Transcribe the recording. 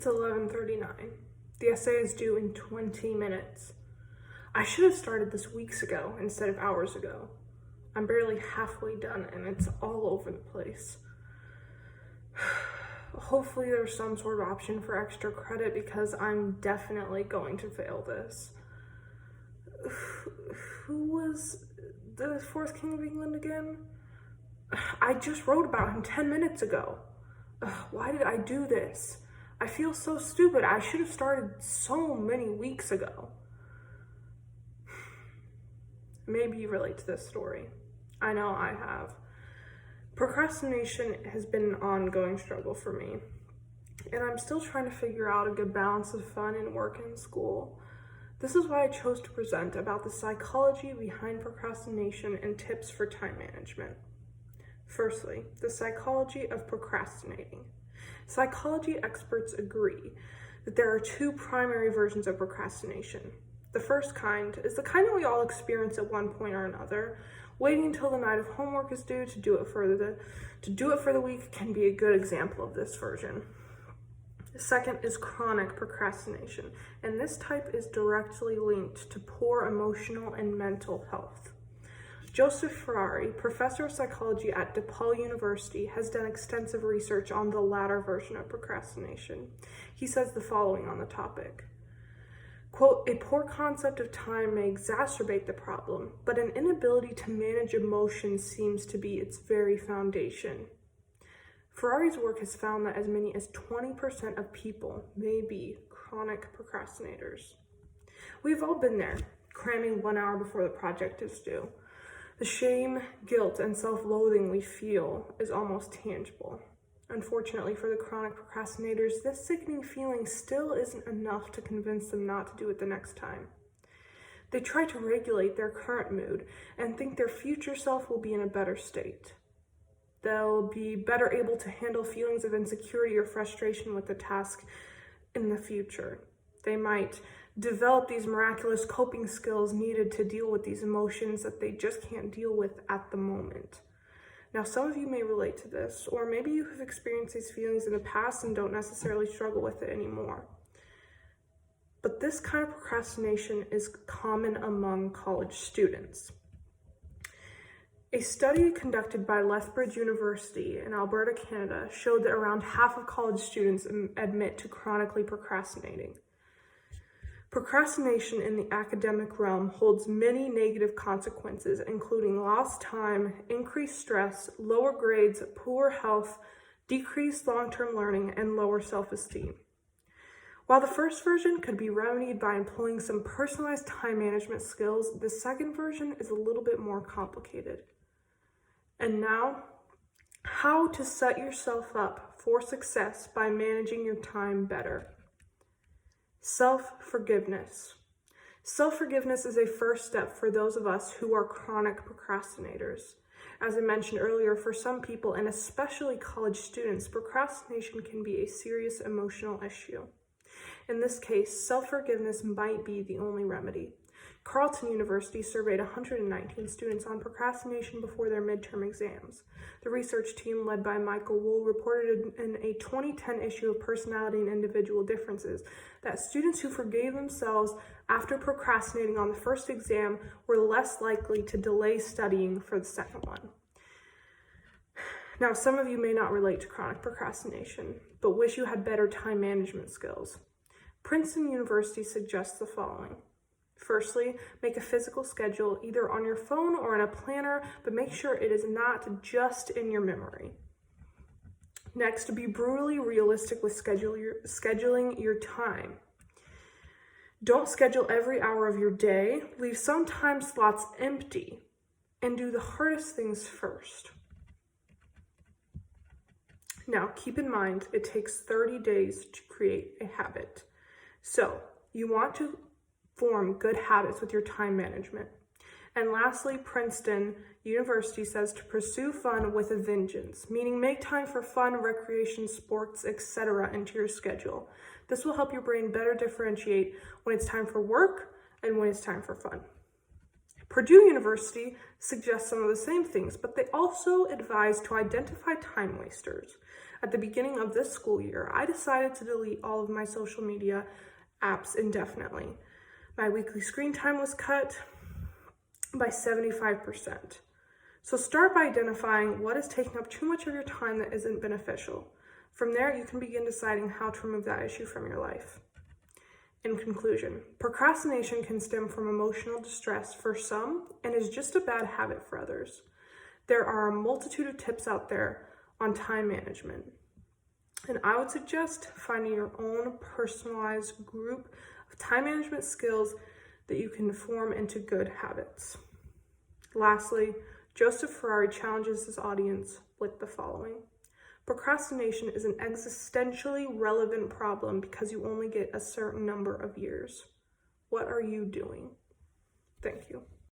It's 11:39. The essay is due in 20 minutes. I should have started this weeks ago instead of hours ago. I'm barely halfway done and it's all over the place. Hopefully there's some sort of option for extra credit because I'm definitely going to fail this. Who was the fourth King of England again? I just wrote about him 10 minutes ago. Why did I do this? I feel so stupid. I should have started so many weeks ago. Maybe you relate to this story. I know I have. Procrastination has been an ongoing struggle for me, and I'm still trying to figure out a good balance of fun and work and school. This is why I chose to present about the psychology behind procrastination and tips for time management. Firstly, the psychology of procrastinating. Psychology experts agree that there are two primary versions of procrastination. The first kind is the kind that we all experience at one point or another. Waiting until the night of homework is due to do it for the week can be a good example of this version. The second is chronic procrastination, and this type is directly linked to poor emotional and mental health. Joseph Ferrari, professor of psychology at DePaul University, has done extensive research on the latter version of procrastination. He says the following on the topic. Quote, a poor concept of time may exacerbate the problem, but an inability to manage emotions seems to be its very foundation. Ferrari's work has found that as many as 20% of people may be chronic procrastinators. We've all been there, cramming 1 hour before the project is due. The shame, guilt, and self-loathing we feel is almost tangible. Unfortunately for the chronic procrastinators, this sickening feeling still isn't enough to convince them not to do it the next time. They try to regulate their current mood and think their future self will be in a better state. They'll be better able to handle feelings of insecurity or frustration with the task in the future. They might develop these miraculous coping skills needed to deal with these emotions that they just can't deal with at the moment. Now, some of you may relate to this, or maybe you have experienced these feelings in the past and don't necessarily struggle with it anymore. But this kind of procrastination is common among college students. A study conducted by Lethbridge University in Alberta, Canada, showed that around half of college students admit to chronically procrastinating. Procrastination in the academic realm holds many negative consequences, including lost time, increased stress, lower grades, poor health, decreased long-term learning, and lower self-esteem. While the first version could be remedied by employing some personalized time management skills, the second version is a little bit more complicated. And now, how to set yourself up for success by managing your time better. Self-forgiveness. Self-forgiveness is a first step for those of us who are chronic procrastinators. As I mentioned earlier, for some people, and especially college students, procrastination can be a serious emotional issue. In this case, self-forgiveness might be the only remedy. Carleton University surveyed 119 students on procrastination before their midterm exams. The research team, led by Michael Wool, reported in a 2010 issue of Personality and Individual Differences that students who forgave themselves after procrastinating on the first exam were less likely to delay studying for the second one. Now, some of you may not relate to chronic procrastination, but wish you had better time management skills. Princeton University suggests the following. Firstly, make a physical schedule either on your phone or in a planner, but make sure it is not just in your memory. Next, be brutally realistic with scheduling your time. Don't schedule every hour of your day. Leave some time slots empty and do the hardest things first. Now, keep in mind, it takes 30 days to create a habit. So, you want to form good habits with your time management. And lastly, Princeton University says to pursue fun with a vengeance, meaning make time for fun, recreation, sports, etc. into your schedule. This will help your brain better differentiate when it's time for work and when it's time for fun. Purdue University suggests some of the same things, but they also advise to identify time wasters. At the beginning of this school year, I decided to delete all of my social media apps indefinitely. My weekly screen time was cut by 75%. So start by identifying what is taking up too much of your time that isn't beneficial. From there, you can begin deciding how to remove that issue from your life. In conclusion, procrastination can stem from emotional distress for some and is just a bad habit for others. There are a multitude of tips out there on time management, and I would suggest finding your own personalized group of time management skills that you can form into good habits. Lastly, Joseph Ferrari challenges his audience with the following. Procrastination is an existentially relevant problem because you only get a certain number of years. What are you doing? Thank you.